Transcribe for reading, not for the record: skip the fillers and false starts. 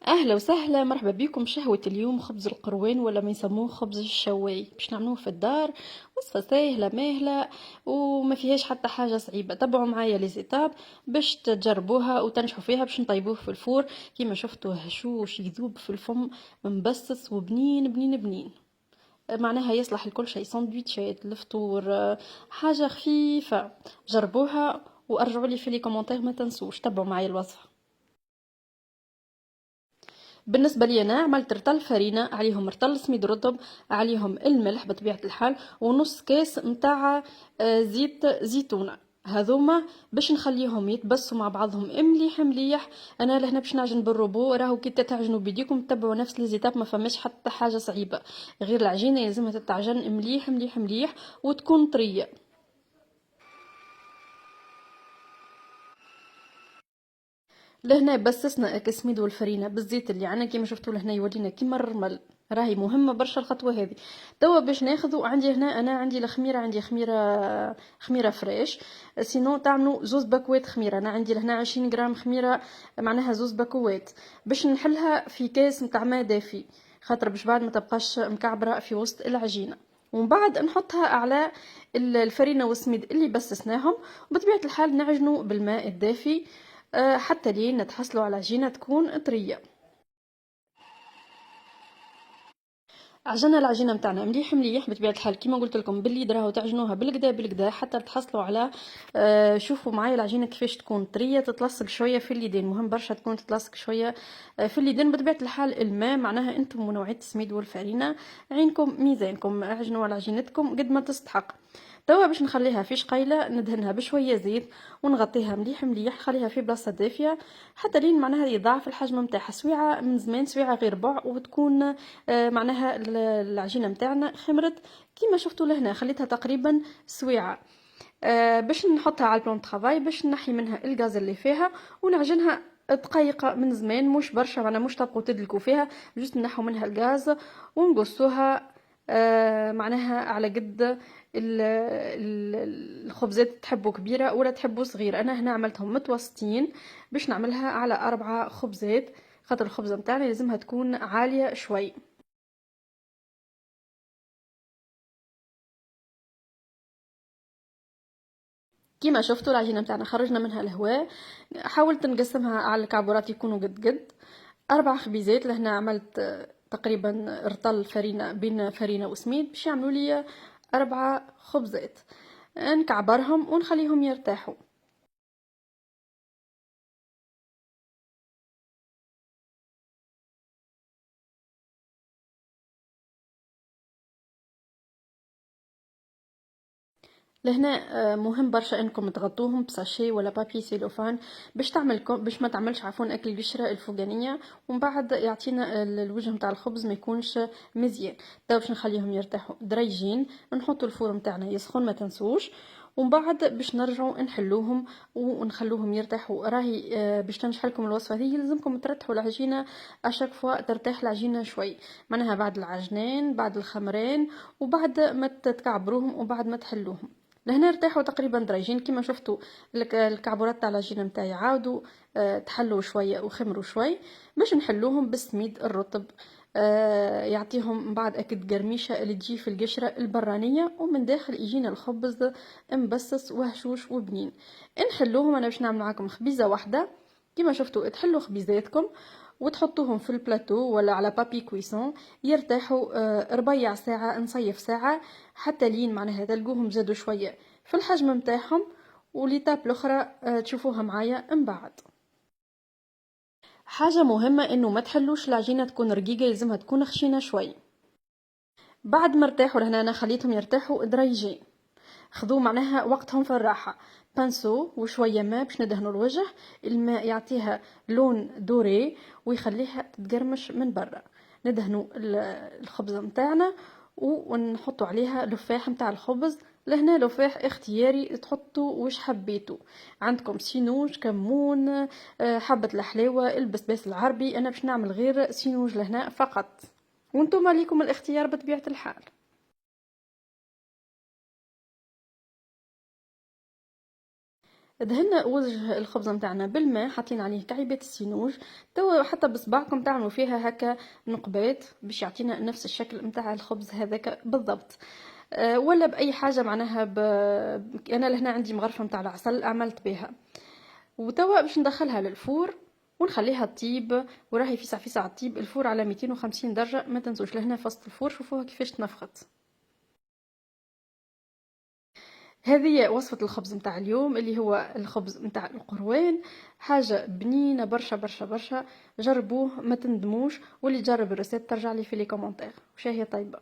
اهلا وسهلا، مرحبا بكم. شهوة اليوم خبز القروان ولا ما يسموه خبز الشواي، باش نعملوه في الدار. وصفة سهلة ماهلة وما فيهاش حتى حاجة صعيبة. تبعوا معايا لي زيتاب باش تجربوها وتنجحوا فيها. باش نطيبوه في الفور كيما شفتوا، هشوش يذوب في الفم، مبسس وبنين بنين بنين. معناها يصلح لكل شيء، سندويتشات، الفطور، حاجة خفيفة. جربوها وارجعوا لي في لي كومنتير، ما تنسوش تبعوا معايا الوصفة. بالنسبة لي أنا عملت رطل فرينة، عليهم رطل سميد رطب، عليهم الملح بطبيعة الحال، ونص كاس متاع زيت زيتونة. هذوما باش نخليهم يتبسوا مع بعضهم مليح مليح. انا لهنا باش نعجن بالروبو، راهو كي تتعجنوا بيديكم تبعوا نفس ليزيتاب، ما فماش حتى حاجه صعيبه، غير العجينه لازمها تتعجن مليح مليح مليح وتكون طريه. لهنا بسسنا السميد والفرينه بالزيت اللي عندنا كيما شفتوا، لهنا يولينا كيما الرمل. راهي مهمه برشا الخطوه هذه. توا باش ناخذوا، عندي هنا انا عندي الخميره، عندي خميره فريش. سينو تعملوا زوز باكوات خميره، انا عندي لهنا 20 غرام خميره، معناها زوز باكوات. باش نحلها في كاس نتاع ماء دافي، خاطر باش بعد ما تبقاش مكعبره في وسط العجينه. ومن بعد نحطها على الفرينه والسميد اللي بسسناهم، وبطبيعه الحال نعجنوا بالماء الدافي حتى لين نتحصلوا على عجينة تكون طرية. عجنا العجينه نتاعنا مليح مليح بطبيعه الحال، كيما قلت لكم باليد راهو تعجنوها بالكدا بالكدا حتى تحصلوا على شوفوا معايا العجينه كيفاش تكون طريه، تتلصق شويه في اليدين، مهم برشا تكون تتلصق شويه في اليدين. بطبيعه الحال الماء معناها انتم ونوعيه السميد والفرينه عينكم ميزانكم، عجنوا على عجينتكم قد ما تستحق. توا باش نخليها في شقيله، ندهنها بشويه زيت ونغطيها مليح مليح، خليها في بلاصه دافيه حتى لين معناها يضاعف الحجم نتاعها، سويعه من زمان سويعه غير ربع، وتكون معناها العجينه نتاعنا خمرت كيما شفتوا لهنا، خليتها تقريبا سويعه. باش نحطها على البلون طرافاي باش نحي منها الغاز اللي فيها، ونعجنها دقيقة من زمان، مش برشا، معناها مش تبقوا تدلكوا فيها، جست نحو منها الغاز ونقصوها معناها على قد الخبزات، تحبوا كبيرة ولا تحبوا صغيرة. أنا هنا عملتهم متوسطين باش نعملها على 4 خبزات، خاطر الخبزة متاعنا لازمها تكون عالية شوي. كيما شفتوا العجينه متاعنا خرجنا منها الهواء، حاولت نقسمها على الكعبورات يكونوا قد قد. 4 خبيزات، لهنا عملت تقريبا رطل فرينه بين فرينه وسميد باش يعملوا لي 4 خبزات. نكعبرهم ونخليهم يرتاحوا. لهنا مهم برشا انكم تغطوهم بساشي ولا بابي سيلوفان باش ما تعملش عفوا اكل القشره الفوقانيه، ومن بعد يعطينا الوجه نتاع الخبز ما يكونش مزيان. تو باش نخليهم يرتاحوا دريجين، نحطوا الفور نتاعنا يسخن ما تنسوش، ومن بعد باش نرجعوا نحلوهم ونخلوهم يرتاحوا. راهي باش تنجح لكم الوصفه هذه لازمكم ترتحوا العجينه اشاك فوا، ترتاح العجينه شوي، معناها بعد العجنين بعد الخمرين وبعد ما تكعبروهم وبعد ما تحلوهم. لهنا ارتاحوا تقريبا دريجين كيما شفتوا. الكعبورات تاع العجينه نتاعي عاودوا تحلوا شويه وخمروا شوي، باش نحلوهم بالسميد الرطب. يعطيهم بعد اكد قرميشه اللي تجي في القشره البرانيه، ومن داخل يجينا الخبز مبسس وهشوش وبنين. نحلوهم، انا باش نعمل معاكم خبيزه واحده. كيما شفتوا تحلوا خبيزاتكم وتحطوهم في البلاتو ولا على بابي كويسون، يرتاحوا ربيع ساعة نصيف ساعة حتى لين معناها تلقوهم زادوا شوية في الحجم متاعهم. وليتاب الاخرى تشوفوها معايا من بعد. حاجة مهمة انه ما تحلوش العجينة تكون رقيقة، لازمها تكون خشينة شوي. بعد ما ارتاحوا لهنا انا خليتهم يرتاحوا دريجين، خذوا معناها وقتهم في الراحة. بانسو وشوية ماء باش ندهنوا الوجه، الماء يعطيها لون دوري ويخليها تتقرمش من برا. ندهنوا الخبزة متاعنا ونحطوا عليها لفاح متاع الخبز. لهنا لفاح اختياري، تحطوا وش حبيتوا، عندكم سينوج كمون حبة الحلاوة البسباس العربي، انا باش نعمل غير سينوج لهنا فقط، وانتم ليكم الاختيار بطبيعة الحال. دهنا وجه الخبز متاعنا بالماء، حاطين عليه كعيبات السينوج. توا حتى بصبعكم تعملوا فيها هكا نقبات باش يعطينا نفس الشكل متاع الخبز هذاك بالضبط. ولا باي حاجه معناها انا لهنا عندي مغرفه متاع العسل عملت بها. وتوا باش ندخلها للفور ونخليها تطيب، وراهي في ساعه تطيب. الفور على 250 درجه، ما تنسوش لهنا في وسط الفور شوفوها كيفاش تنفخت. هذه وصفة الخبز متاع اليوم اللي هو الخبز متاع القروان. حاجة بنينة برشا برشا برشا، جربوه ما تندموش، واللي جرب الرسالة ترجع لي في لي كومنتير وشاهي طيبة.